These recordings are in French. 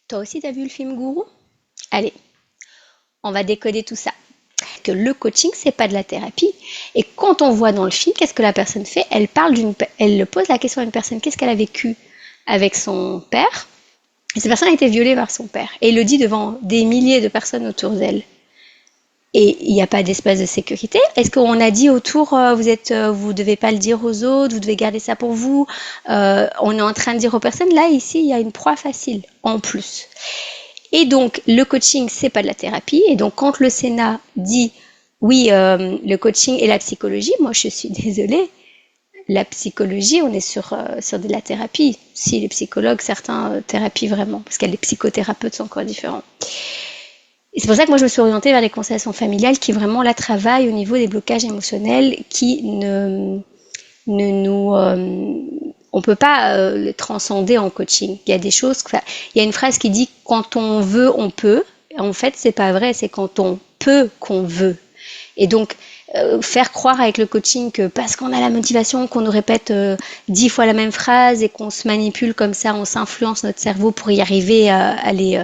Toi aussi, t'as vu le film Gourou? Allez, on va décoder tout ça. Que le coaching, c'est pas de la thérapie. Et quand on voit dans le film, qu'est-ce que la personne fait? Elle pose la question à une personne, qu'est-ce qu'elle a vécu avec son père? Et cette personne a été violée par son père. Et il le dit devant des milliers de personnes autour d'elle. Et il n'y a pas d'espace de sécurité. Est-ce qu'on a dit autour, vous devez pas le dire aux autres, vous devez garder ça pour vous? On est en train de dire aux personnes, là, ici, il y a une proie facile, en plus. Et donc, le coaching, c'est pas de la thérapie. Et donc, quand le Sénat dit oui, le coaching et la psychologie, moi, je suis désolée. La psychologie, on est sur de la thérapie. Si les psychologues, certains thérapient vraiment, parce que les psychothérapeutes sont encore différents. Et c'est pour ça que moi, je me suis orientée vers les constellations familiales qui vraiment là travaillent au niveau des blocages émotionnels qui ne nous on peut pas le transcender en coaching. Il y a des choses, enfin, il y a une phrase qui dit quand on veut, on peut. En fait, c'est pas vrai, c'est quand on peut qu'on veut. Et donc, faire croire avec le coaching que parce qu'on a la motivation, qu'on nous répète 10 fois la même phrase et qu'on se manipule comme ça, on s'influence notre cerveau pour y arriver à aller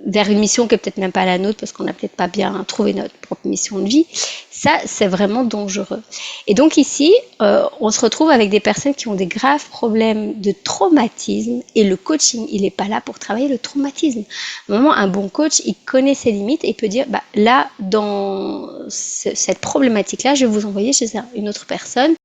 vers une mission qui est peut-être même pas la nôtre parce qu'on n'a peut-être pas bien trouvé notre propre mission de vie, ça c'est vraiment dangereux. Et donc ici, on se retrouve avec des personnes qui ont des graves problèmes de traumatisme et le coaching, il n'est pas là pour travailler le traumatisme. Vraiment, un bon coach, il connaît ses limites et il peut dire, bah, là, dans cette problématique-là, je vais vous envoyer chez une autre personne